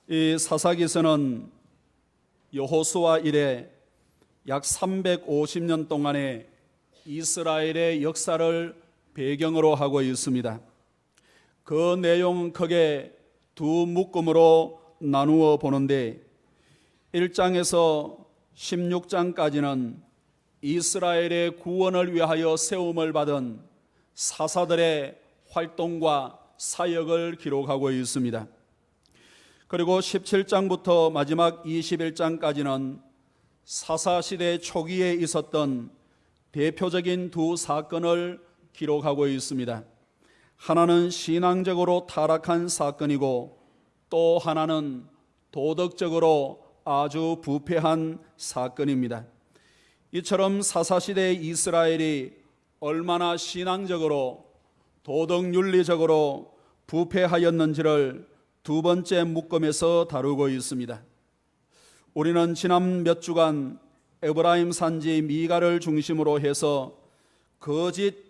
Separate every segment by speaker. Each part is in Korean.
Speaker 1: 이 사사기서는 여호수아 이래 약 350년 동안의 이스라엘의 역사를 배경으로 하고 있습니다. 그 내용은 크게 두 묶음으로 나누어 보는데 1장에서 16장까지는 이스라엘의 구원을 위하여 세움을 받은 사사들의 활동과 사역을 기록하고 있습니다. 그리고 17장부터 마지막 21장까지는 사사시대 초기에 있었던 대표적인 두 사건을 기록하고 있습니다. 하나는 신앙적으로 타락한 사건이고 또 하나는 도덕적으로 아주 부패한 사건입니다. 이처럼 사사시대의 이스라엘이 얼마나 신앙적으로 도덕윤리적으로 부패하였는지를 두 번째 묶음에서 다루고 있습니다. 우리는 지난 몇 주간 에브라임 산지 미가를 중심으로 해서 거짓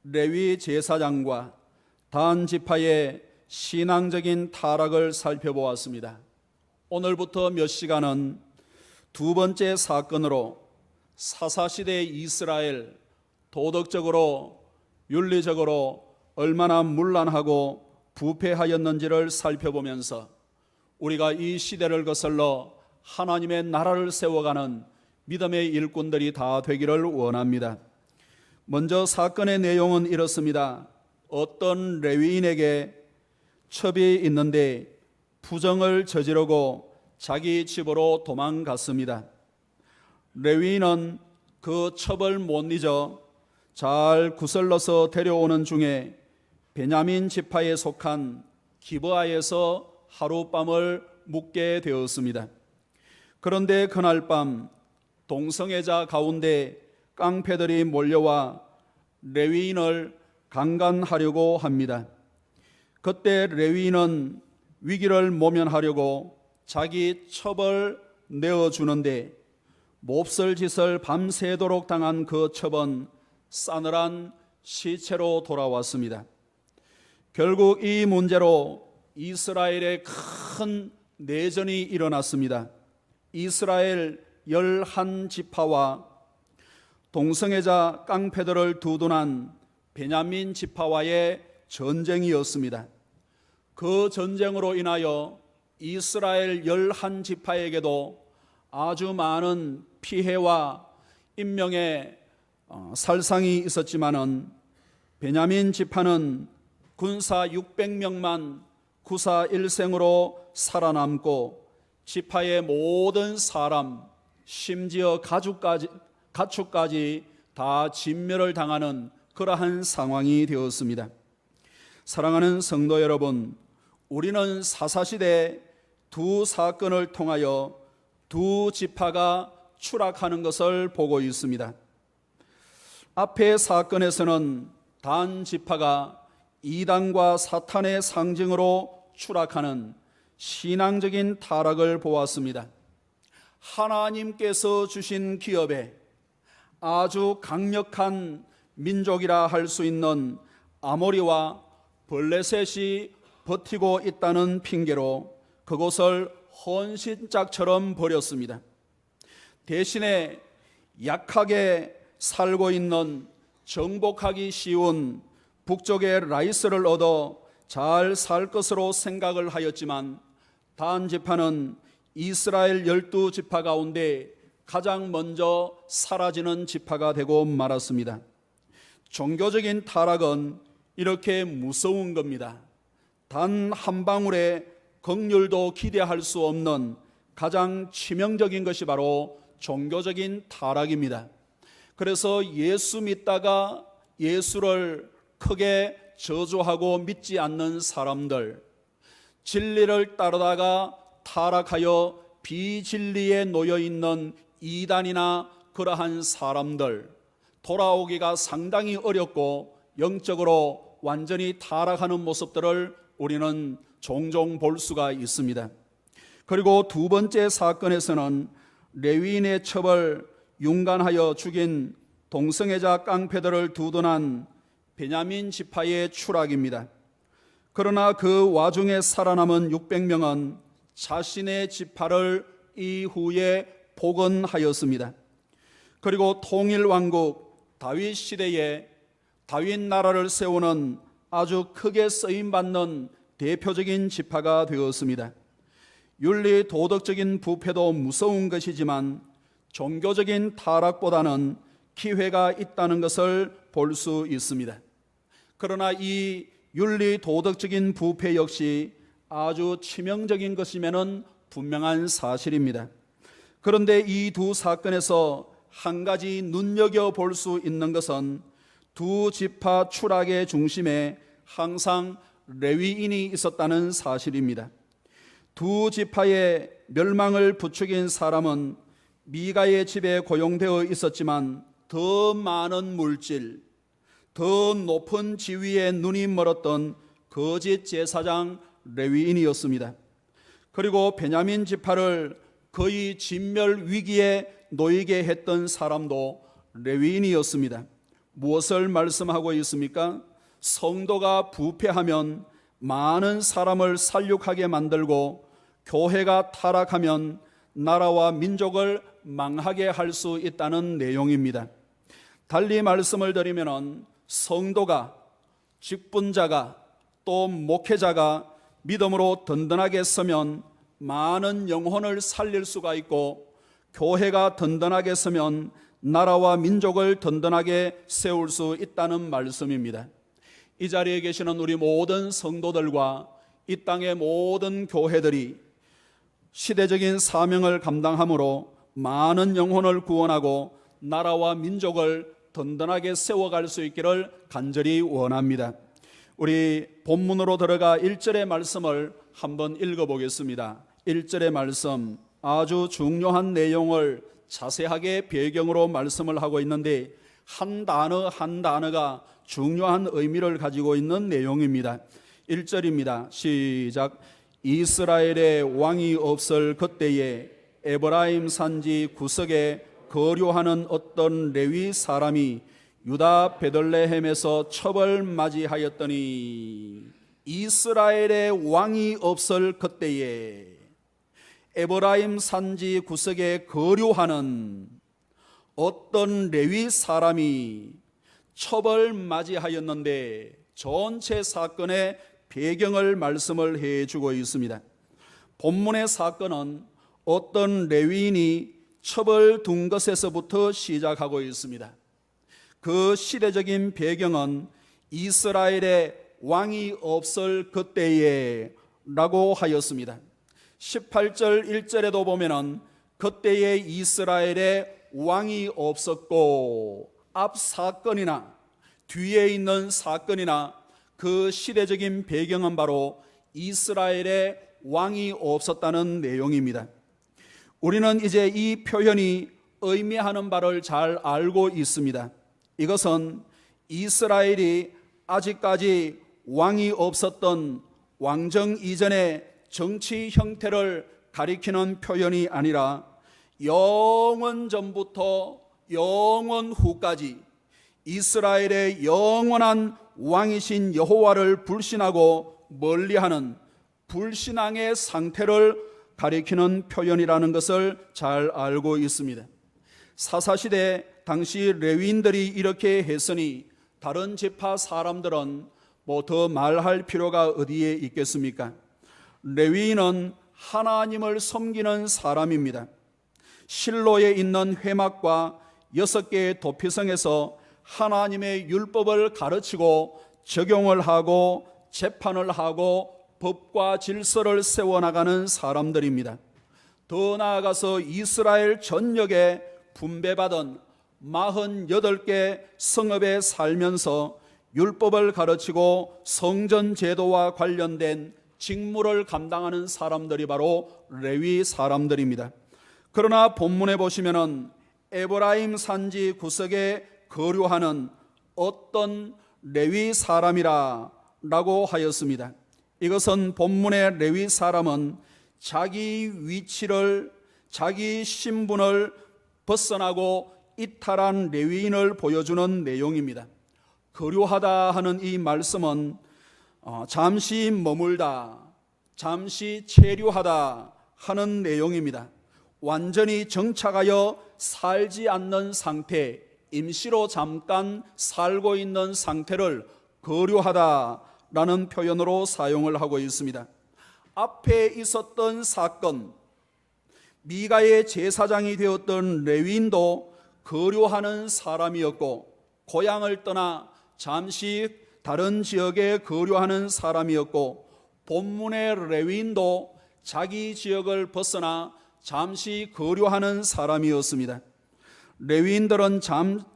Speaker 1: 레위 제사장과 단 지파의 신앙적인 타락을 살펴보았습니다. 오늘부터 몇 시간은 두 번째 사건으로 사사시대의 이스라엘 도덕적으로 윤리적으로 얼마나 문란하고 부패하였는지를 살펴보면서 우리가 이 시대를 거슬러 하나님의 나라를 세워가는 믿음의 일꾼들이 다 되기를 원합니다. 먼저 사건의 내용은 이렇습니다. 어떤 레위인에게 첩이 있는데 부정을 저지르고 자기 집으로 도망갔습니다. 레위인은 그 첩을 못 잊어 잘 구슬러서 데려오는 중에 베냐민 지파에 속한 기브아에서 하룻밤을 묵게 되었습니다. 그런데 그날 밤 동성애자 가운데 깡패들이 몰려와 레위인을 강간하려고 합니다. 그때 레위인은 위기를 모면하려고 자기 첩을 내어주는데 몹쓸 짓을 밤새도록 당한 그 첩은 싸늘한 시체로 돌아왔습니다. 결국 이 문제로 이스라엘에 큰 내전이 일어났습니다. 이스라엘 11지파와 동성애자 깡패들을 두둔한 베냐민 지파와의 전쟁이었습니다. 그 전쟁으로 인하여 이스라엘 11지파에게도 아주 많은 피해와 인명의 살상이 있었지만은 베냐민 지파는 군사 600명만 구사일생으로 살아남고 지파의 모든 사람, 심지어 가축까지 다 진멸을 당하는 그러한 상황이 되었습니다. 사랑하는 성도 여러분, 우리는 사사시대 두 사건을 통하여 두 지파가 추락하는 것을 보고 있습니다. 앞의 사건에서는 단 지파가 이단과 사탄의 상징으로 추락하는 신앙적인 타락을 보았습니다. 하나님께서 주신 기업에 아주 강력한 민족이라 할 수 있는 아모리와 블레셋이 버티고 있다는 핑계로 그곳을 헌신짝처럼 버렸습니다. 대신에 약하게 살고 있는 정복하기 쉬운 북쪽의 라이스를 얻어 잘 살 것으로 생각을 하였지만 단 지파는 이스라엘 12지파 가운데 가장 먼저 사라지는 지파가 되고 말았습니다. 종교적인 타락은 이렇게 무서운 겁니다. 단 한 방울의 긍휼도 기대할 수 없는 가장 치명적인 것이 바로 종교적인 타락입니다. 그래서 예수 믿다가 예수를 크게 저주하고 믿지 않는 사람들, 진리를 따르다가 타락하여 비진리에 놓여 있는 이단이나 그러한 사람들, 돌아오기가 상당히 어렵고 영적으로 완전히 타락하는 모습들을 우리는 종종 볼 수가 있습니다. 그리고 두 번째 사건에서는 레위인의 첩을 융간하여 죽인 동성애자 깡패들을 두둔한 베냐민 지파의 추락입니다. 그러나 그 와중에 살아남은 600명은 자신의 지파를 이후에 복원하였습니다. 그리고 통일왕국 다윗 시대에 다윗 나라를 세우는 아주 크게 쓰임받는 대표적인 지파가 되었습니다. 윤리 도덕적인 부패도 무서운 것이지만 종교적인 타락보다는 기회가 있다는 것을 볼 수 있습니다. 그러나 이 윤리 도덕적인 부패 역시 아주 치명적인 것이면은 분명한 사실입니다. 그런데 이 두 사건에서 한 가지 눈여겨볼 수 있는 것은 두 지파 추락의 중심에 항상 레위인이 있었다는 사실입니다. 두 지파의 멸망을 부추긴 사람은 미가의 집에 고용되어 있었지만 더 많은 물질, 더 높은 지위에 눈이 멀었던 거짓 제사장 레위인이었습니다. 그리고 베냐민 지파를 거의 진멸 위기에 놓이게 했던 사람도 레위인이었습니다. 무엇을 말씀하고 있습니까? 성도가 부패하면 많은 사람을 살육하게 만들고 교회가 타락하면 나라와 민족을 망하게 할 수 있다는 내용입니다. 달리 말씀을 드리면 성도가, 직분자가, 또 목회자가 믿음으로 든든하게 서면 많은 영혼을 살릴 수가 있고, 교회가 든든하게 서면 나라와 민족을 든든하게 세울 수 있다는 말씀입니다. 이 자리에 계시는 우리 모든 성도들과 이 땅의 모든 교회들이 시대적인 사명을 감당함으로 많은 영혼을 구원하고 나라와 민족을 든든하게 세워갈 수 있기를 간절히 원합니다. 우리 본문으로 들어가 1절의 말씀을 한번 읽어보겠습니다. 1절의 말씀, 아주 중요한 내용을 자세하게 배경으로 말씀을 하고 있는데 한 단어 한 단어가 중요한 의미를 가지고 있는 내용입니다. 1절입니다. 시작. 이스라엘의 왕이 없을 그때에 에브라임 산지 구석에 거류하는 어떤 레위 사람이 유다 베들레헴에서 첩을 맞이하였더니, 이스라엘의 왕이 없을 그때에 에브라임 산지 구석에 거류하는 어떤 레위 사람이 첩을 맞이하였는데, 전체 사건의 배경을 말씀을 해주고 있습니다. 본문의 사건은 어떤 레위인이 첩을 둔 것에서부터 시작하고 있습니다. 그 시대적인 배경은 이스라엘의 왕이 없을 그때에 라고 하였습니다. 18절 1절에도 보면은 그때에 이스라엘에 왕이 없었고, 앞 사건이나 뒤에 있는 사건이나 그 시대적인 배경은 바로 이스라엘에 왕이 없었다는 내용입니다. 우리는 이제 이 표현이 의미하는 바를 잘 알고 있습니다. 이것은 이스라엘이 아직까지 왕이 없었던 왕정 이전의 정치 형태를 가리키는 표현이 아니라 영원 전부터 영원 후까지 이스라엘의 영원한 왕이신 여호와를 불신하고 멀리하는 불신앙의 상태를 가리키는 표현이라는 것을 잘 알고 있습니다. 사사시대 당시 레위인들이 이렇게 했으니 다른 지파 사람들은 뭐 더 말할 필요가 어디에 있겠습니까? 레위인은 하나님을 섬기는 사람입니다. 실로에 있는 회막과 6개의 도피성에서 하나님의 율법을 가르치고 적용을 하고 재판을 하고 법과 질서를 세워나가는 사람들입니다. 더 나아가서 이스라엘 전역에 분배받은 48개 성읍에 살면서 율법을 가르치고 성전 제도와 관련된 직무를 감당하는 사람들이 바로 레위 사람들입니다. 그러나 본문에 보시면은 에브라임 산지 구석에 거류하는 어떤 레위 사람이라고 하였습니다. 이것은 본문의 레위 사람은 자기 위치를, 자기 신분을 벗어나고 이탈한 레위인을 보여주는 내용입니다. 거류하다 하는 이 말씀은 잠시 머물다, 잠시 체류하다 하는 내용입니다. 완전히 정착하여 살지 않는 상태, 임시로 잠깐 살고 있는 상태를 거류하다라는 표현으로 사용을 하고 있습니다. 앞에 있었던 사건, 미가의 제사장이 되었던 레위인도 거류하는 사람이었고, 고향을 떠나 잠시 다른 지역에 거류하는 사람이었고, 본문의 레위인도 자기 지역을 벗어나 잠시 거류하는 사람이었습니다. 레위인들은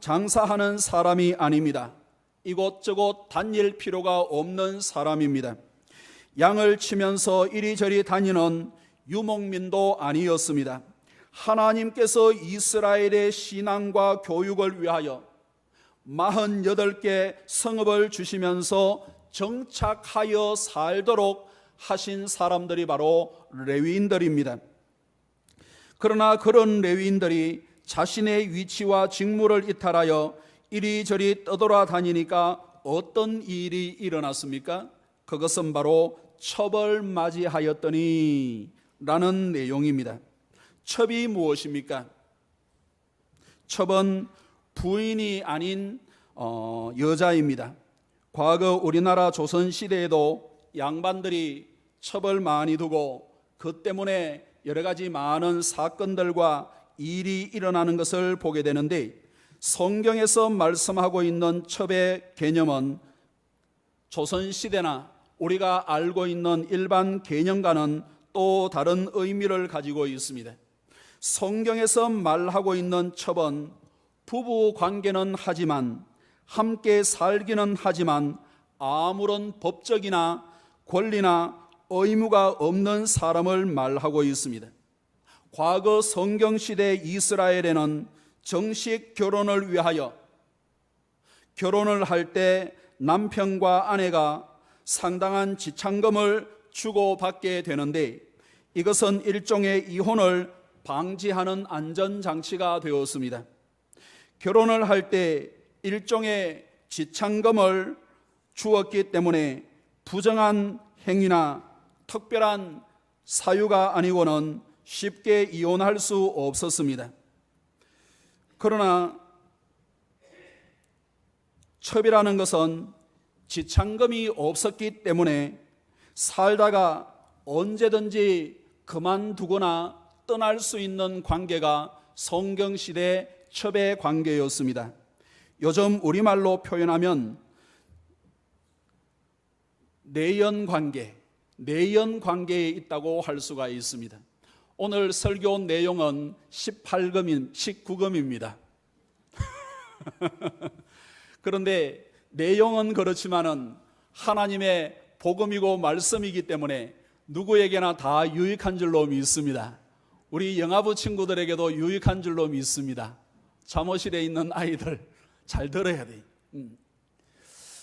Speaker 1: 장사하는 사람이 아닙니다. 이곳저곳 다닐 필요가 없는 사람입니다. 양을 치면서 이리저리 다니는 유목민도 아니었습니다. 하나님께서 이스라엘의 신앙과 교육을 위하여 48개 성읍을 주시면서 정착하여 살도록 하신 사람들이 바로 레위인들입니다. 그러나 그런 레위인들이 자신의 위치와 직무를 이탈하여 이리저리 떠돌아다니니까 어떤 일이 일어났습니까? 그것은 바로 첩을 맞이하였더니 라는 내용입니다. 첩이 무엇입니까? 첩은 부인이 아닌 여자입니다. 과거 우리나라 조선시대에도 양반들이 첩을 많이 두고 그 때문에 여러 가지 많은 사건들과 일이 일어나는 것을 보게 되는데, 성경에서 말씀하고 있는 첩의 개념은 조선시대나 우리가 알고 있는 일반 개념과는 또 다른 의미를 가지고 있습니다. 성경에서 말하고 있는 첩은 부부 관계는 하지만, 함께 살기는 하지만 아무런 법적이나 권리나 의무가 없는 사람을 말하고 있습니다. 과거 성경시대 이스라엘에는 정식 결혼을 위하여 결혼을 할 때 남편과 아내가 상당한 지참금을 주고받게 되는데, 이것은 일종의 이혼을 방지하는 안전장치가 되었습니다. 결혼을 할 때 일종의 지참금을 주었기 때문에 부정한 행위나 특별한 사유가 아니고는 쉽게 이혼할 수 없었습니다. 그러나 첩이라는 것은 지참금이 없었기 때문에 살다가 언제든지 그만두거나 떠날 수 있는 관계가 성경시대 첩의 관계였습니다. 요즘 우리말로 표현하면 내연관계, 내연관계에 있다고 할 수가 있습니다. 오늘 설교 내용은 19금입니다. 그런데 내용은 그렇지만은 하나님의 복음이고 말씀이기 때문에 누구에게나 다 유익한 줄로 믿습니다. 우리 영아부 친구들에게도 유익한 줄로 믿습니다. 잠옷실에 있는 아이들 잘 들어야 돼.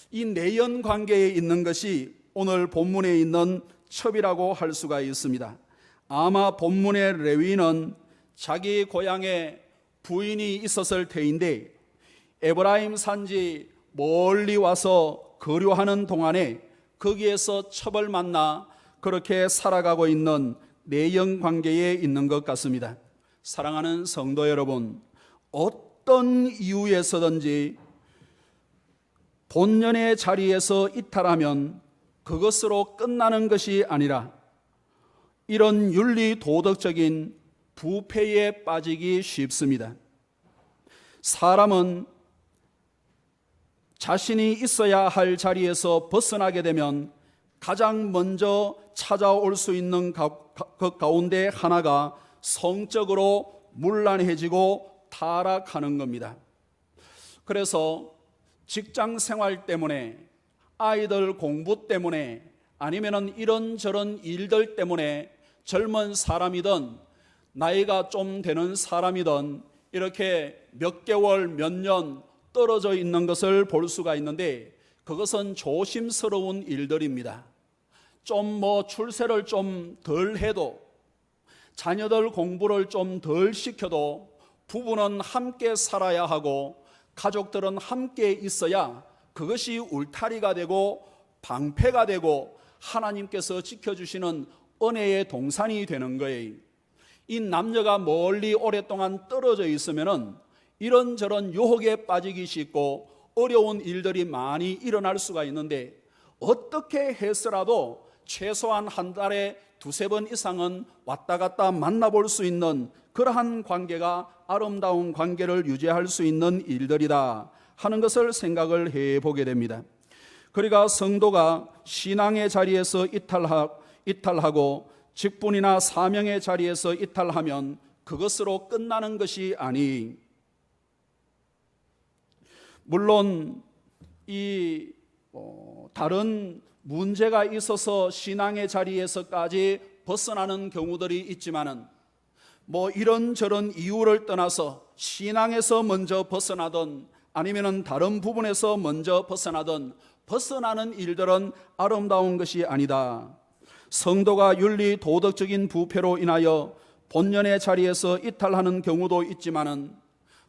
Speaker 1: 이 내연 관계에 있는 것이 오늘 본문에 있는 첩이라고 할 수가 있습니다. 아마 본문의 레위인은 자기 고향에 부인이 있었을 터인데, 에브라임 산지 멀리 와서 거류하는 동안에 거기에서 첩을 만나 그렇게 살아가고 있는 내연 관계에 있는 것 같습니다. 사랑하는 성도 여러분, 어떤 이유에서든지 본연의 자리에서 이탈하면 그것으로 끝나는 것이 아니라 이런 윤리 도덕적인 부패에 빠지기 쉽습니다. 사람은 자신이 있어야 할 자리에서 벗어나게 되면 가장 먼저 찾아올 수 있는 그 가운데 하나가 성적으로 문란해지고 타락하는 겁니다. 그래서 직장 생활 때문에, 아이들 공부 때문에, 아니면은 이런저런 일들 때문에 젊은 사람이든 나이가 좀 되는 사람이든 이렇게 몇 개월, 몇 년 떨어져 있는 것을 볼 수가 있는데, 그것은 조심스러운 일들입니다. 좀 출세를 좀 덜 해도, 자녀들 공부를 좀 덜 시켜도 부부는 함께 살아야 하고 가족들은 함께 있어야 그것이 울타리가 되고 방패가 되고 하나님께서 지켜주시는 은혜의 동산이 되는 거예요. 이 남녀가 멀리 오랫동안 떨어져 있으면은 이런저런 유혹에 빠지기 쉽고 어려운 일들이 많이 일어날 수가 있는데, 어떻게 해서라도 최소한 한 달에 두세 번 이상은 왔다 갔다 만나볼 수 있는 그러한 관계가 아름다운 관계를 유지할 수 있는 일들이다 하는 것을 생각을 해보게 됩니다. 그러니까 성도가 신앙의 자리에서 이탈하고 직분이나 사명의 자리에서 이탈하면 그것으로 끝나는 것이 아니, 물론 이 다른 문제가 있어서 신앙의 자리에서까지 벗어나는 경우들이 있지만은 이런저런 이유를 떠나서 신앙에서 먼저 벗어나든 아니면은 다른 부분에서 먼저 벗어나든 벗어나는 일들은 아름다운 것이 아니다. 성도가 윤리 도덕적인 부패로 인하여 본연의 자리에서 이탈하는 경우도 있지만은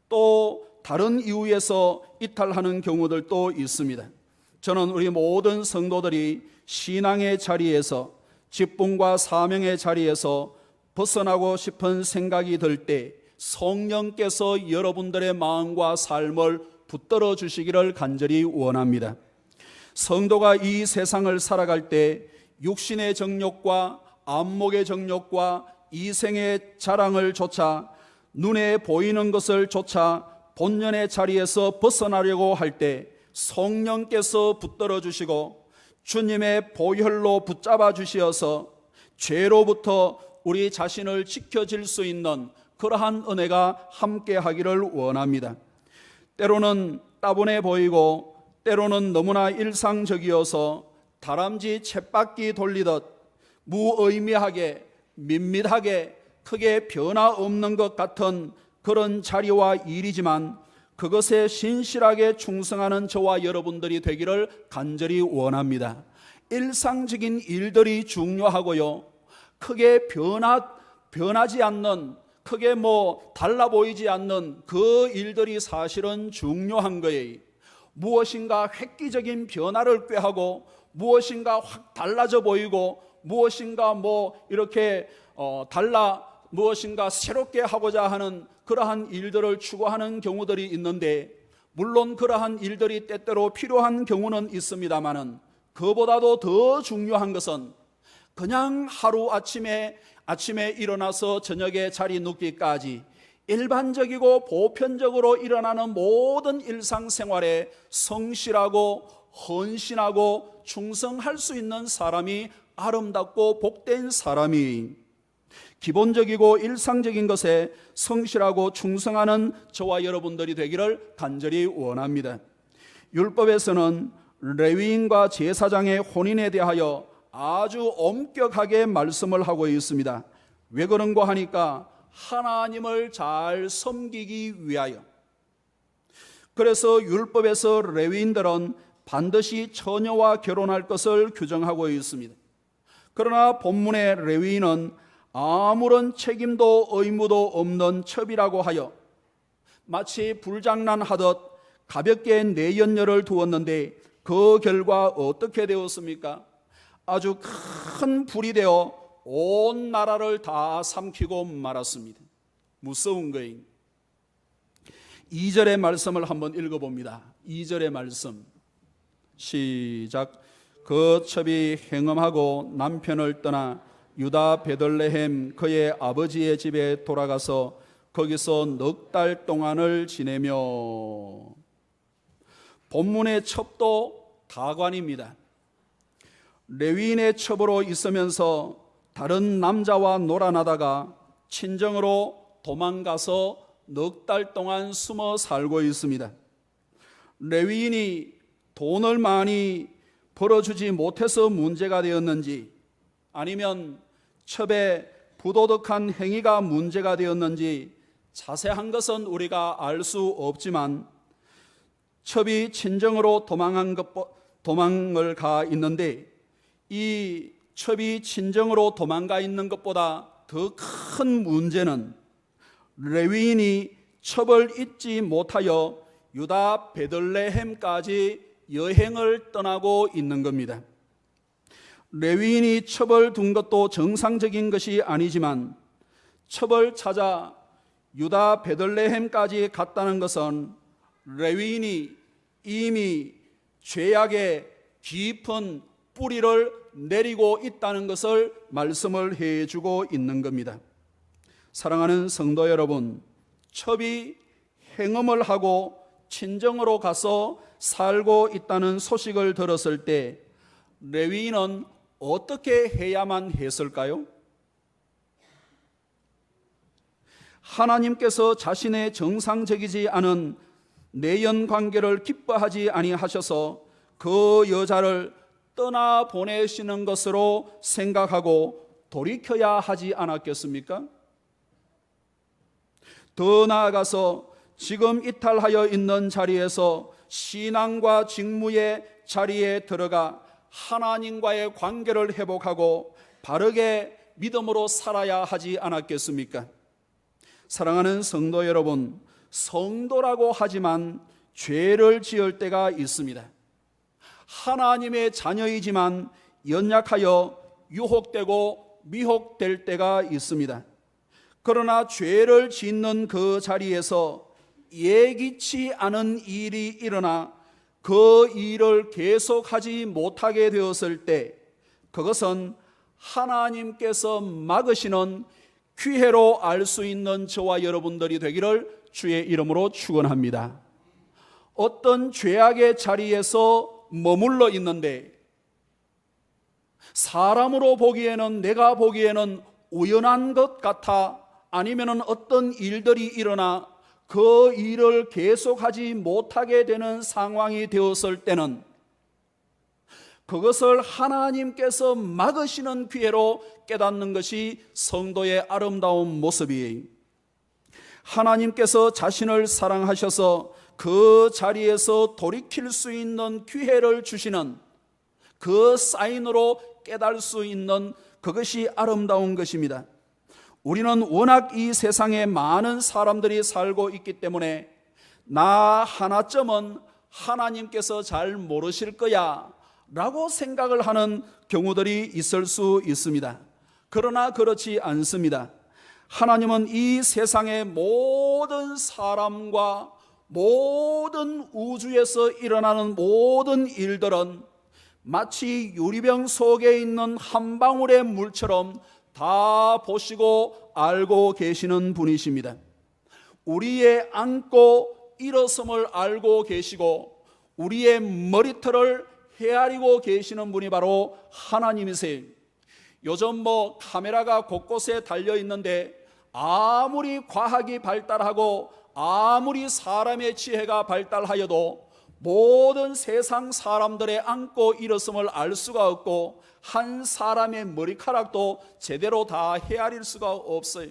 Speaker 1: 또 다른 이유에서 이탈하는 경우들도 있습니다. 저는 우리 모든 성도들이 신앙의 자리에서, 직분과 사명의 자리에서 벗어나고 싶은 생각이 들 때 성령께서 여러분들의 마음과 삶을 붙들어 주시기를 간절히 원합니다. 성도가 이 세상을 살아갈 때 육신의 정욕과 안목의 정욕과 이생의 자랑을 좇아 눈에 보이는 것을 좇아 본연의 자리에서 벗어나려고 할 때 성령께서 붙들어 주시고 주님의 보혈로 붙잡아 주시어서 죄로부터 우리 자신을 지켜질 수 있는 그러한 은혜가 함께 하기를 원합니다. 때로는 따분해 보이고 때로는 너무나 일상적이어서 다람쥐 쳇바퀴 돌리듯 무의미하게 밋밋하게 크게 변화 없는 것 같은 그런 자리와 일이지만 그것에 신실하게 충성하는 저와 여러분들이 되기를 간절히 원합니다. 일상적인 일들이 중요하고요, 크게 변하지 않는, 크게 달라 보이지 않는 그 일들이 사실은 중요한 거예요. 무엇인가 획기적인 변화를 꾀하고 무엇인가 확 달라져 보이고 무엇인가 이렇게 무엇인가 새롭게 하고자 하는 그러한 일들을 추구하는 경우들이 있는데, 물론 그러한 일들이 때때로 필요한 경우는 있습니다만은 그보다도 더 중요한 것은 그냥 하루 아침에 일어나서 저녁에 자리 눕기까지 일반적이고 보편적으로 일어나는 모든 일상생활에 성실하고 헌신하고 충성할 수 있는 사람이 아름답고 복된 사람이, 기본적이고 일상적인 것에 성실하고 충성하는 저와 여러분들이 되기를 간절히 원합니다. 율법에서는 레위인과 제사장의 혼인에 대하여 아주 엄격하게 말씀을 하고 있습니다. 왜 그런가 하니까 하나님을 잘 섬기기 위하여. 그래서 율법에서 레위인들은 반드시 처녀와 결혼할 것을 규정하고 있습니다. 그러나 본문의 레위인은 아무런 책임도 의무도 없는 첩이라고 하여 마치 불장난하듯 가볍게 내연녀를 두었는데 그 결과 어떻게 되었습니까? 아주 큰 불이 되어 온 나라를 다 삼키고 말았습니다. 무서운 거예요. 2절의 말씀을 한번 읽어봅니다. 2절의 말씀 시작. 그 첩이 행음하고 남편을 떠나 유다 베들레헴 그의 아버지의 집에 돌아가서 거기서 넉 달 동안을 지내며. 본문의 첩도 가관입니다. 레위인의 첩으로 있으면서 다른 남자와 놀아나다가 친정으로 도망가서 넉 달 동안 숨어 살고 있습니다. 레위인이 돈을 많이 벌어주지 못해서 문제가 되었는지 아니면 첩의 부도덕한 행위가 문제가 되었는지 자세한 것은 우리가 알 수 없지만 첩이 친정으로 도망을 가 있는데 이 첩이 친정으로 도망가 있는 것보다 더 큰 문제는 레위인이 첩을 잊지 못하여 유다 베들레헴까지 여행을 떠나고 있는 겁니다. 레위인이 첩을 둔 것도 정상적인 것이 아니지만 첩을 찾아 유다 베들레헴까지 갔다는 것은 레위인이 이미 죄악의 깊은 뿌리를 내리고 있다는 것을 말씀을 해주고 있는 겁니다. 사랑하는 성도 여러분, 첩이 행음을 하고 친정으로 가서 살고 있다는 소식을 들었을 때 레위인은 어떻게 해야만 했을까요? 하나님께서 자신의 정상적이지 않은 내연 관계를 기뻐하지 아니하셔서 그 여자를 떠나보내시는 것으로 생각하고 돌이켜야 하지 않았겠습니까? 더 나아가서 지금 이탈하여 있는 자리에서 신앙과 직무의 자리에 들어가 하나님과의 관계를 회복하고 바르게 믿음으로 살아야 하지 않았겠습니까? 사랑하는 성도 여러분, 성도라고 하지만 죄를 지을 때가 있습니다. 하나님의 자녀이지만 연약하여 유혹되고 미혹될 때가 있습니다. 그러나 죄를 짓는 그 자리에서 예기치 않은 일이 일어나 그 일을 계속하지 못하게 되었을 때 그것은 하나님께서 막으시는 기회로 알 수 있는 저와 여러분들이 되기를 주의 이름으로 축원합니다. 어떤 죄악의 자리에서 머물러 있는데 사람으로 보기에는 내가 보기에는 우연한 것 같아 아니면 어떤 일들이 일어나 그 일을 계속하지 못하게 되는 상황이 되었을 때는 그것을 하나님께서 막으시는 기회로 깨닫는 것이 성도의 아름다운 모습이에요. 하나님께서 자신을 사랑하셔서 그 자리에서 돌이킬 수 있는 기회를 주시는 그 사인으로 깨달을 수 있는 그것이 아름다운 것입니다. 우리는 워낙 이 세상에 많은 사람들이 살고 있기 때문에 나 하나쯤은 하나님께서 잘 모르실 거야 라고 생각을 하는 경우들이 있을 수 있습니다. 그러나 그렇지 않습니다. 하나님은 이 세상의 모든 사람과 모든 우주에서 일어나는 모든 일들은 마치 유리병 속에 있는 한 방울의 물처럼 다 보시고 알고 계시는 분이십니다. 우리의 앉고 일어섬을 알고 계시고 우리의 머리털을 헤아리고 계시는 분이 바로 하나님이세요. 요즘 카메라가 곳곳에 달려 있는데 아무리 과학이 발달하고 아무리 사람의 지혜가 발달하여도 모든 세상 사람들의 앉고 일어섬을 알 수가 없고 한 사람의 머리카락도 제대로 다 헤아릴 수가 없어요.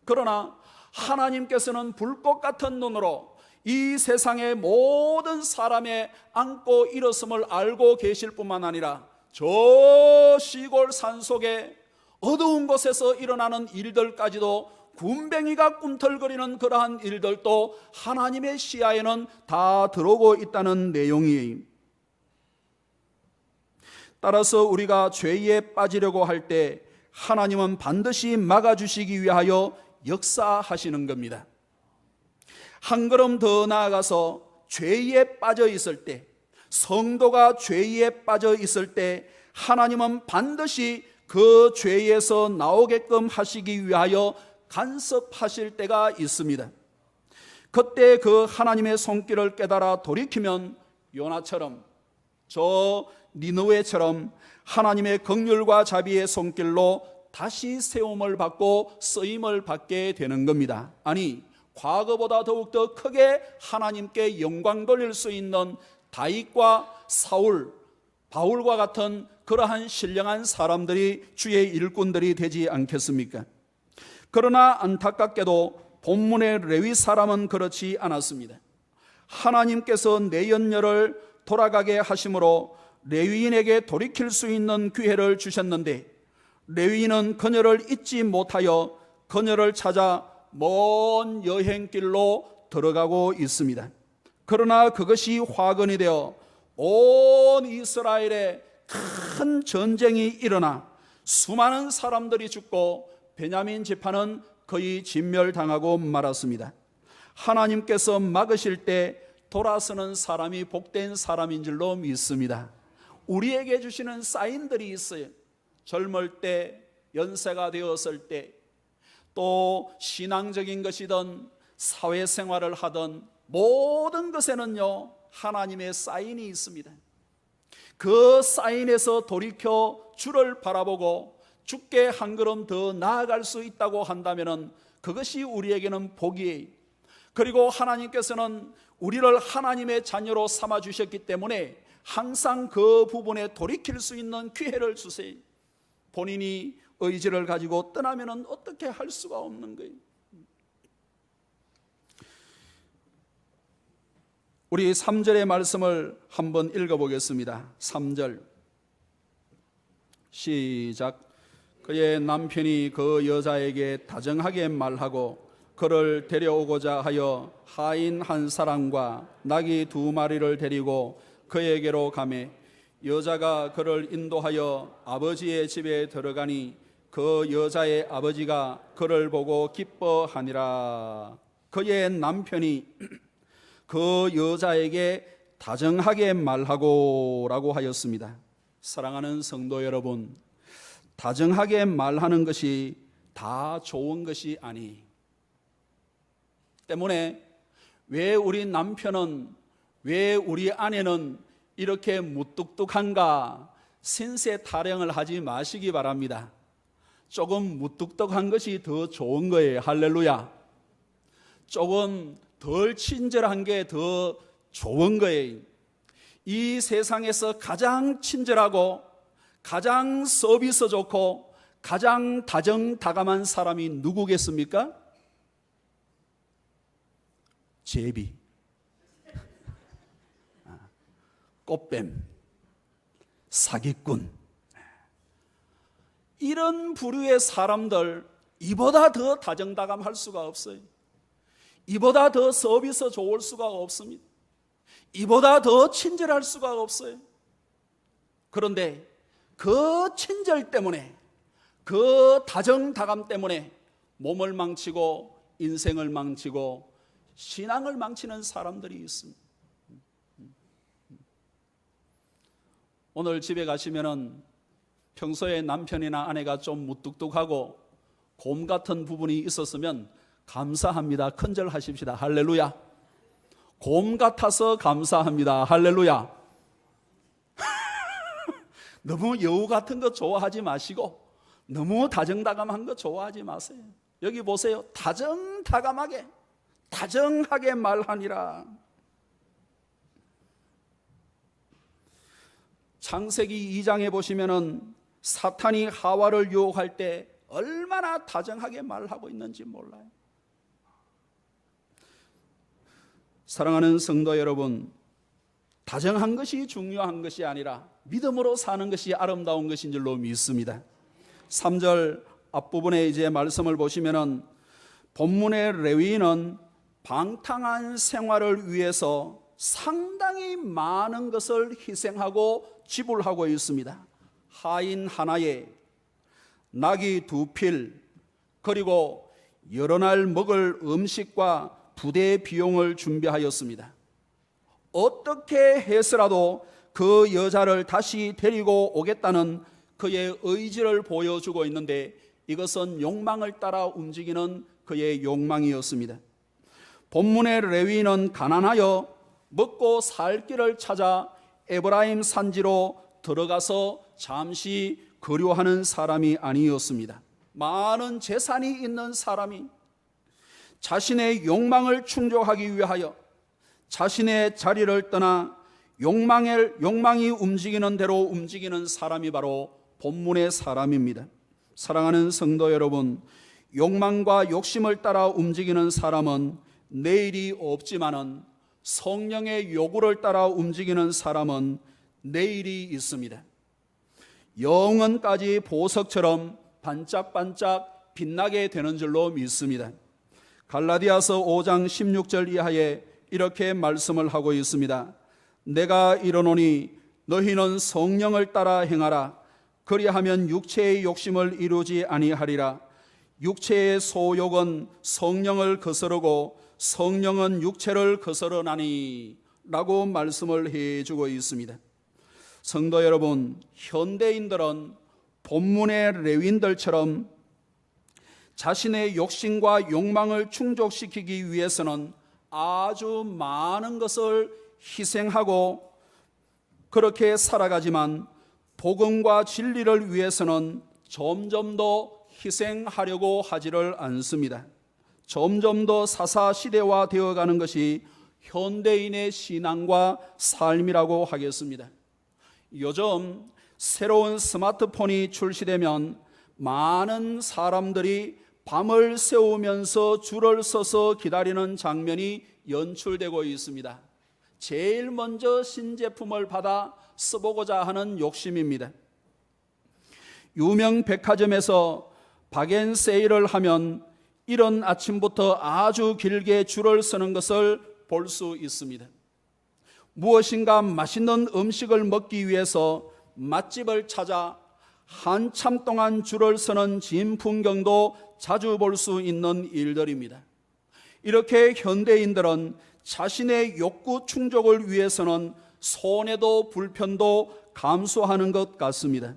Speaker 1: 그러나 하나님께서는 불꽃 같은 눈으로 이 세상의 모든 사람의 앉고 일어섬을 알고 계실 뿐만 아니라 저 시골 산속에 어두운 곳에서 일어나는 일들까지도 군뱅이가 꿈틀거리는 그러한 일들도 하나님의 시야에는 다 들어오고 있다는 내용이에요. 따라서 우리가 죄에 빠지려고 할 때 하나님은 반드시 막아주시기 위하여 역사하시는 겁니다. 한 걸음 더 나아가서 죄에 빠져 있을 때, 성도가 죄에 빠져 있을 때 하나님은 반드시 그 죄에서 나오게끔 하시기 위하여 간섭하실 때가 있습니다. 그때 그 하나님의 손길을 깨달아 돌이키면 요나처럼 저 니느웨처럼 하나님의 긍휼과 자비의 손길로 다시 세움을 받고 쓰임을 받게 되는 겁니다. 아니, 과거보다 더욱더 크게 하나님께 영광 돌릴 수 있는 다윗과 사울, 바울과 같은 그러한 신령한 사람들이 주의 일꾼들이 되지 않겠습니까? 그러나 안타깝게도 본문의 레위 사람은 그렇지 않았습니다. 하나님께서 내연녀를 돌아가게 하심으로 레위인에게 돌이킬 수 있는 기회를 주셨는데 레위인은 그녀를 잊지 못하여 그녀를 찾아 먼 여행길로 들어가고 있습니다. 그러나 그것이 화근이 되어 온 이스라엘의 큰 전쟁이 일어나 수많은 사람들이 죽고 베냐민 지파는 거의 진멸당하고 말았습니다. 하나님께서 막으실 때 돌아서는 사람이 복된 사람인 줄로 믿습니다. 우리에게 주시는 사인들이 있어요. 젊을 때, 연세가 되었을 때, 또 신앙적인 것이든 사회생활을 하든 모든 것에는요 하나님의 사인이 있습니다. 그 사인에서 돌이켜 주를 바라보고 주께 한 걸음 더 나아갈 수 있다고 한다면 그것이 우리에게는 복이에요. 그리고 하나님께서는 우리를 하나님의 자녀로 삼아 주셨기 때문에 항상 그 부분에 돌이킬 수 있는 기회를 주세요. 본인이 의지를 가지고 떠나면 어떻게 할 수가 없는 거예요. 우리 3절의 말씀을 한번 읽어보겠습니다. 3절 시작. 그의 남편이 그 여자에게 다정하게 말하고 그를 데려오고자 하여 하인 한 사람과 나귀 2마리를 데리고 그에게로 가매 여자가 그를 인도하여 아버지의 집에 들어가니 그 여자의 아버지가 그를 보고 기뻐하니라. 그의 남편이 그 여자에게 다정하게 말하고 라고 하였습니다. 사랑하는 성도 여러분, 다정하게 말하는 것이 다 좋은 것이 아니 때문에 왜 우리 남편은, 왜 우리 아내는 이렇게 무뚝뚝한가 신세 타령을 하지 마시기 바랍니다. 조금 무뚝뚝한 것이 더 좋은 거예요. 할렐루야. 조금 덜 친절한 게 더 좋은 거예요. 이 세상에서 가장 친절하고 가장 서비스 좋고 가장 다정다감한 사람이 누구겠습니까? 제비, 꽃뱀, 사기꾼, 이런 부류의 사람들, 이보다 더 다정다감할 수가 없어요. 이보다 더 서비스 좋을 수가 없습니다. 이보다 더 친절할 수가 없어요. 그런데 그 친절 때문에, 그 다정다감 때문에 몸을 망치고 인생을 망치고 신앙을 망치는 사람들이 있습니다. 오늘 집에 가시면은 평소에 남편이나 아내가 좀 무뚝뚝하고 곰 같은 부분이 있었으면 감사합니다. 큰절하십시다. 할렐루야. 곰 같아서 감사합니다. 할렐루야. 너무 여우 같은 거 좋아하지 마시고 너무 다정다감한 거 좋아하지 마세요. 여기 보세요. 다정다감하게, 다정하게 말하니라. 창세기 2장에 보시면은 사탄이 하와를 유혹할 때 얼마나 다정하게 말하고 있는지 몰라요. 사랑하는 성도 여러분, 다정한 것이 중요한 것이 아니라 믿음으로 사는 것이 아름다운 것인 줄로 믿습니다. 3절 앞부분에 이제 말씀을 보시면은 본문의 레위인은 방탕한 생활을 위해서 상당히 많은 것을 희생하고 지불하고 있습니다. 하인 하나에 나귀 2필, 그리고 여러 날 먹을 음식과 부대 비용을 준비하였습니다. 어떻게 해서라도 그 여자를 다시 데리고 오겠다는 그의 의지를 보여주고 있는데 이것은 욕망을 따라 움직이는 그의 욕망이었습니다. 본문의 레위인은 가난하여 먹고 살 길을 찾아 에브라임 산지로 들어가서 잠시 거류하는 사람이 아니었습니다. 많은 재산이 있는 사람이 자신의 욕망을 충족하기 위하여 자신의 자리를 떠나 욕망이 움직이는 대로 움직이는 사람이 바로 본문의 사람입니다. 사랑하는 성도 여러분, 욕망과 욕심을 따라 움직이는 사람은 내일이 없지만은 성령의 요구를 따라 움직이는 사람은 내일이 있습니다. 영원까지 보석처럼 반짝반짝 빛나게 되는 줄로 믿습니다. 갈라디아서 5장 16절 이하에 이렇게 말씀을 하고 있습니다. 내가 이르노니 너희는 성령을 따라 행하라. 그리하면 육체의 욕심을 이루지 아니하리라. 육체의 소욕은 성령을 거스르고 성령은 육체를 거스르나니 라고 말씀을 해주고 있습니다. 성도 여러분, 현대인들은 본문의 레위인들처럼 자신의 욕심과 욕망을 충족시키기 위해서는 아주 많은 것을 희생하고 그렇게 살아가지만 복음과 진리를 위해서는 점점 더 희생하려고 하지를 않습니다. 점점 더 사사시대화 되어가는 것이 현대인의 신앙과 삶이라고 하겠습니다. 요즘 새로운 스마트폰이 출시되면 많은 사람들이 밤을 새우면서 줄을 서서 기다리는 장면이 연출되고 있습니다. 제일 먼저 신제품을 받아 써보고자 하는 욕심입니다. 유명 백화점에서 박앤세일을 하면 이른 아침부터 아주 길게 줄을 서는 것을 볼 수 있습니다. 무엇인가 맛있는 음식을 먹기 위해서 맛집을 찾아 한참 동안 줄을 서는 진 풍경도 자주 볼 수 있는 일들입니다. 이렇게 현대인들은 자신의 욕구 충족을 위해서는 손해도 불편도 감수하는 것 같습니다.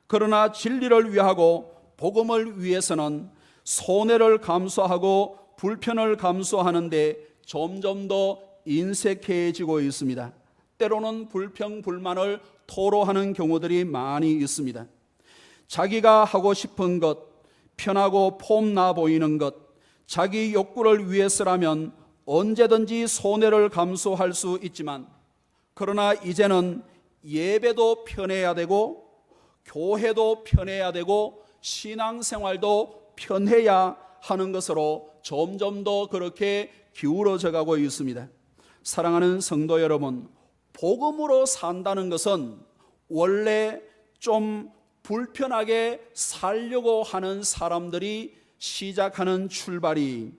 Speaker 1: 그러나 진리를 위하고 복음을 위해서는 손해를 감수하고 불편을 감수하는데 점점 더 인색해지고 있습니다. 때로는 불평, 불만을 토로하는 경우들이 많이 있습니다. 자기가 하고 싶은 것, 편하고 폼나 보이는 것, 자기 욕구를 위해서라면 언제든지 손해를 감수할 수 있지만, 그러나 이제는 예배도 편해야 되고 교회도 편해야 되고 신앙생활도 편해야 하는 것으로 점점 더 그렇게 기울어져 가고 있습니다. 사랑하는 성도 여러분, 복음으로 산다는 것은 원래 좀 불편하게 살려고 하는 사람들이 시작하는 출발이,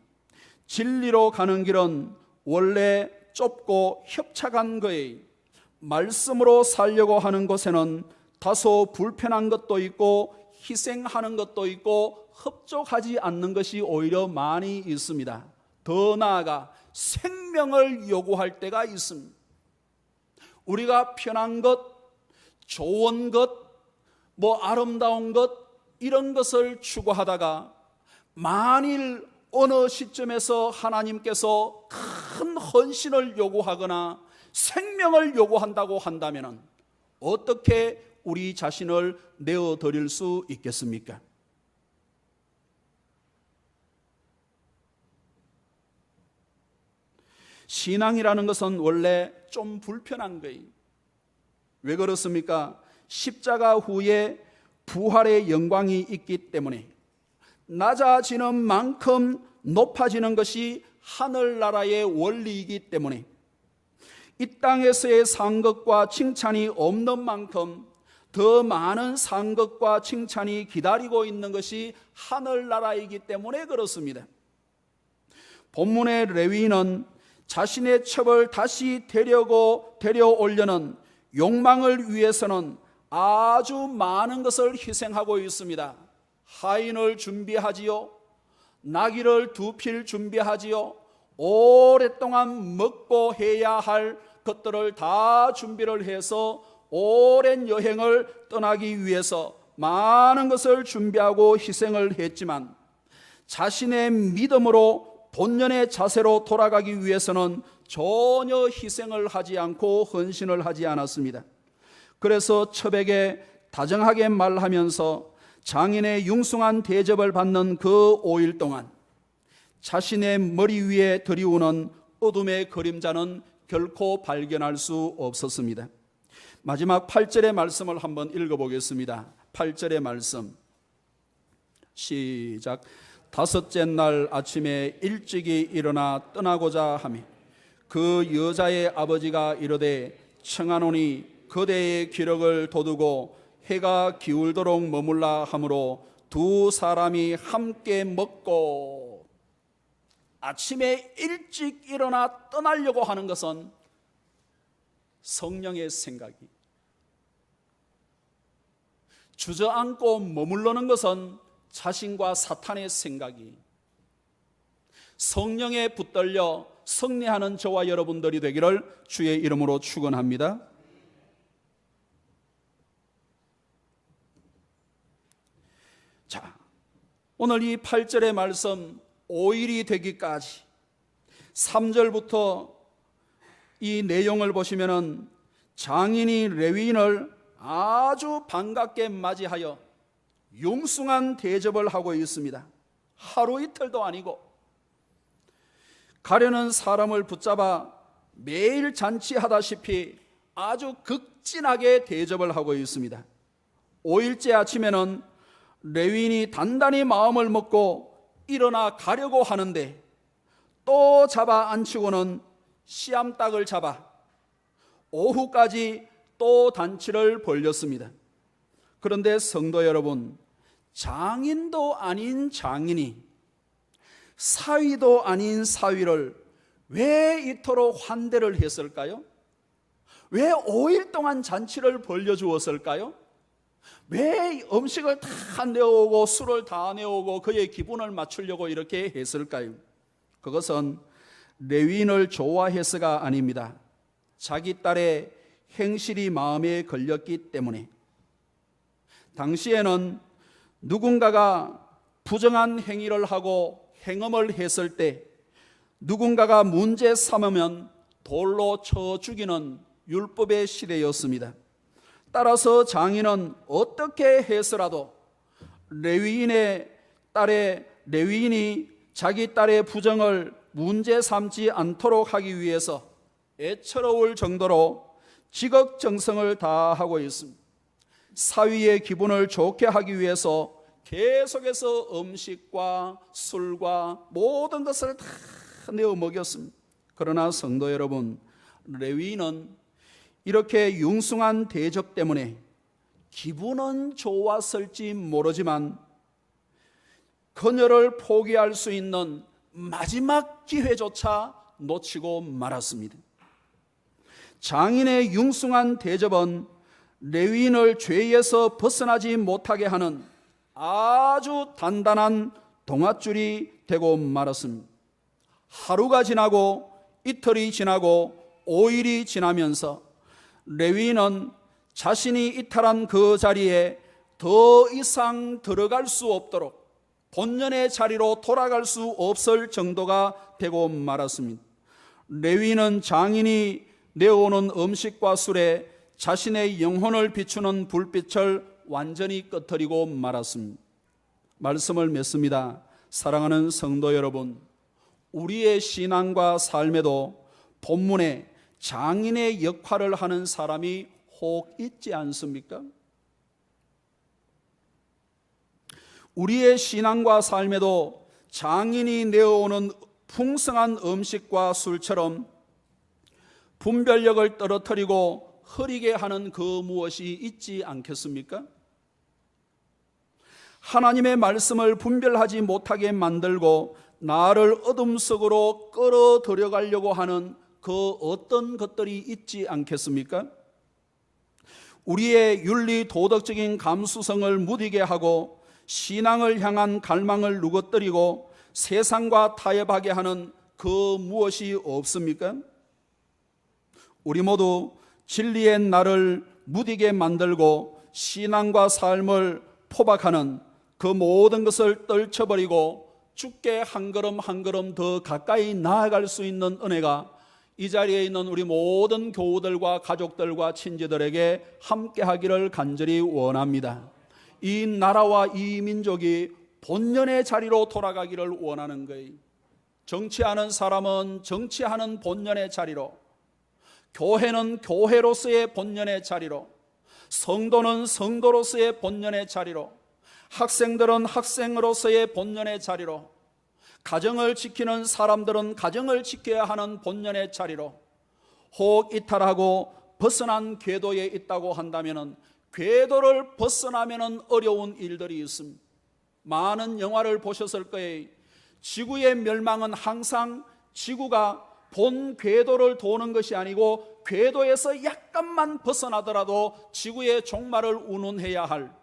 Speaker 1: 진리로 가는 길은 원래 좁고 협착한 거예요. 말씀으로 살려고 하는 곳에는 다소 불편한 것도 있고 희생하는 것도 있고 흡족하지 않는 것이 오히려 많이 있습니다. 더 나아가 생명을 요구할 때가 있습니다. 우리가 편한 것, 좋은 것, 아름다운 것, 이런 것을 추구하다가 만일 어느 시점에서 하나님께서 큰 헌신을 요구하거나 생명을 요구한다고 한다면 어떻게 우리 자신을 내어드릴 수 있겠습니까? 신앙이라는 것은 원래 좀 불편한 거예요. 왜 그렇습니까? 십자가 후에 부활의 영광이 있기 때문에, 낮아지는 만큼 높아지는 것이 하늘나라의 원리이기 때문에, 이 땅에서의 상급과 칭찬이 없는 만큼 더 많은 상급과 칭찬이 기다리고 있는 것이 하늘나라이기 때문에 그렇습니다. 본문의 레위인은 자신의 첩을 다시 데려오려는 욕망을 위해서는 아주 많은 것을 희생하고 있습니다. 하인을 준비하지요, 나귀를 2필 준비하지요, 오랫동안 먹고 해야 할 것들을 다 준비를 해서 오랜 여행을 떠나기 위해서 많은 것을 준비하고 희생을 했지만, 자신의 믿음으로 본연의 자세로 돌아가기 위해서는 전혀 희생을 하지 않고 헌신을 하지 않았습니다. 그래서 첩에게 다정하게 말하면서 장인의 융숭한 대접을 받는 그 5일 동안 자신의 머리 위에 드리우는 어둠의 그림자는 결코 발견할 수 없었습니다. 마지막 8절의 말씀을 한번 읽어보겠습니다. 8절의 말씀 시작. 5째 날 아침에 일찍이 일어나 떠나고자 하며 그 여자의 아버지가 이르되 청하노니 그대의 기력을 돋우고 해가 기울도록 머물라 하므로 2 사람이 함께 먹고. 아침에 일찍 일어나 떠나려고 하는 것은 성령의 생각이, 주저앉고 머물러는 것은 자신과 사탄의 생각이, 성령에 붙들려 승리하는 저와 여러분들이 되기를 주의 이름으로 축원합니다. 자, 오늘 이 8절의 말씀 5일이 되기까지 3절부터 이 내용을 보시면은 장인이 레위인을 아주 반갑게 맞이하여 융숭한 대접을 하고 있습니다. 하루 이틀도 아니고 가려는 사람을 붙잡아 매일 잔치하다시피 아주 극진하게 대접을 하고 있습니다. 5일째 아침에는 레위인이 단단히 마음을 먹고 일어나 가려고 하는데 또 잡아 앉히고는 씨암탉을 잡아 오후까지 또 단치를 벌였습니다. 그런데 성도 여러분, 장인도 아닌 장인이, 사위도 아닌 사위를 왜 이토록 환대를 했을까요? 왜 5일 동안 잔치를 벌려주었을까요? 왜 음식을 다 내오고 술을 다 내오고 그의 기분을 맞추려고 이렇게 했을까요? 그것은 레위인을 좋아해서가 아닙니다. 자기 딸의 행실이 마음에 걸렸기 때문에. 당시에는 누군가가 부정한 행위를 하고 행음을 했을 때 누군가가 문제 삼으면 돌로 쳐 죽이는 율법의 시대였습니다. 따라서 장인은 어떻게 해서라도 레위인이 자기 딸의 부정을 문제 삼지 않도록 하기 위해서 애처로울 정도로 지극정성을 다하고 있습니다. 사위의 기분을 좋게 하기 위해서 계속해서 음식과 술과 모든 것을 다 내어 먹였습니다. 그러나 성도 여러분, 레위인은 이렇게 융숭한 대접 때문에 기분은 좋았을지 모르지만 그녀를 포기할 수 있는 마지막 기회조차 놓치고 말았습니다. 장인의 융숭한 대접은 레위인을 죄에서 벗어나지 못하게 하는 아주 단단한 동아줄이 되고 말았습니다. 하루가 지나고 이틀이 지나고 5일이 지나면서 레위인은 자신이 이탈한 그 자리에 더 이상 들어갈 수 없도록 본연의 자리로 돌아갈 수 없을 정도가 되고 말았습니다. 레위인은 장인이 내어오는 음식과 술에 자신의 영혼을 비추는 불빛을 완전히 꺼뜨리고 말았습니다. 말씀을 맺습니다. 사랑하는 성도 여러분, 우리의 신앙과 삶에도 본문에 장인의 역할을 하는 사람이 혹 있지 않습니까? 우리의 신앙과 삶에도 장인이 내어오는 풍성한 음식과 술처럼 분별력을 떨어뜨리고 흐리게 하는 그 무엇이 있지 않겠습니까? 하나님의 말씀을 분별하지 못하게 만들고 나를 어둠 속으로 끌어들여가려고 하는 그 어떤 것들이 있지 않겠습니까? 우리의 윤리 도덕적인 감수성을 무디게 하고 신앙을 향한 갈망을 누그뜨리고 세상과 타협하게 하는 그 무엇이 없습니까? 우리 모두 진리의 나를 무디게 만들고 신앙과 삶을 포박하는 그 모든 것을 떨쳐버리고 주께 한 걸음 한 걸음 더 가까이 나아갈 수 있는 은혜가 이 자리에 있는 우리 모든 교우들과 가족들과 친지들에게 함께 하기를 간절히 원합니다. 이 나라와 이 민족이 본연의 자리로 돌아가기를 원하는 거예요. 정치하는 사람은 정치하는 본연의 자리로, 교회는 교회로서의 본연의 자리로, 성도는 성도로서의 본연의 자리로, 학생들은 학생으로서의 본연의 자리로, 가정을 지키는 사람들은 가정을 지켜야 하는 본연의 자리로, 혹 이탈하고 벗어난 궤도에 있다고 한다면 궤도를 벗어나면 어려운 일들이 있습니다. 많은 영화를 보셨을 거예요. 지구의 멸망은 항상 지구가 본 궤도를 도는 것이 아니고 궤도에서 약간만 벗어나더라도 지구의 종말을 운운해야 할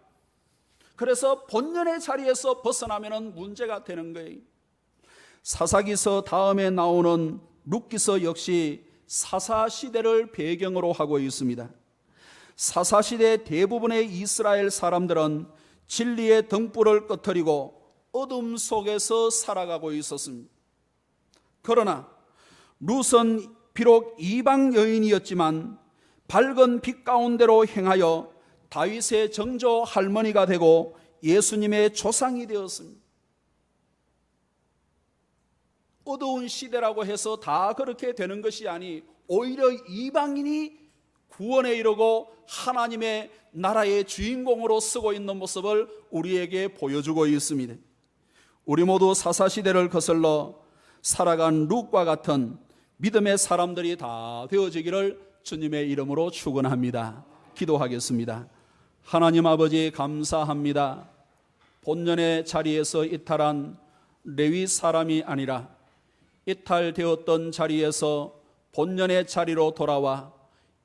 Speaker 1: 그래서 본연의 자리에서 벗어나면 문제가 되는 거예요. 사사기서 다음에 나오는 룻기서 역시 사사시대를 배경으로 하고 있습니다. 사사시대 대부분의 이스라엘 사람들은 진리의 등불을 꺼트리고 어둠 속에서 살아가고 있었습니다. 그러나 룻은 비록 이방 여인이었지만 밝은 빛 가운데로 행하여 다윗의 정조 할머니가 되고 예수님의 조상이 되었습니다. 어두운 시대라고 해서 다 그렇게 되는 것이 아니, 오히려 이방인이 구원에 이르고 하나님의 나라의 주인공으로 쓰고 있는 모습을 우리에게 보여주고 있습니다. 우리 모두 사사시대를 거슬러 살아간 룻과 같은 믿음의 사람들이 다 되어지기를 주님의 이름으로 축원합니다. 기도하겠습니다. 하나님 아버지, 감사합니다. 본연의 자리에서 이탈한 레위 사람이 아니라 이탈되었던 자리에서 본연의 자리로 돌아와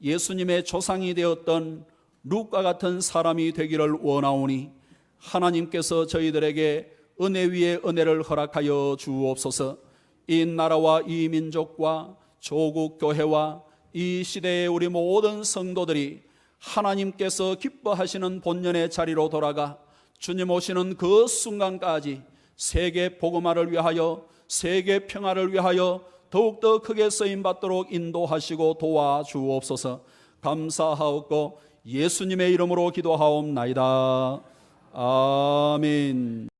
Speaker 1: 예수님의 조상이 되었던 룻과 같은 사람이 되기를 원하오니 하나님께서 저희들에게 은혜 위에 은혜를 허락하여 주옵소서. 이 나라와 이 민족과 조국 교회와 이 시대의 우리 모든 성도들이 하나님께서 기뻐하시는 본연의 자리로 돌아가 주님 오시는 그 순간까지 세계 복음화를 위하여, 세계 평화를 위하여 더욱더 크게 쓰임받도록 인도하시고 도와주옵소서. 감사하옵고 예수님의 이름으로 기도하옵나이다. 아멘.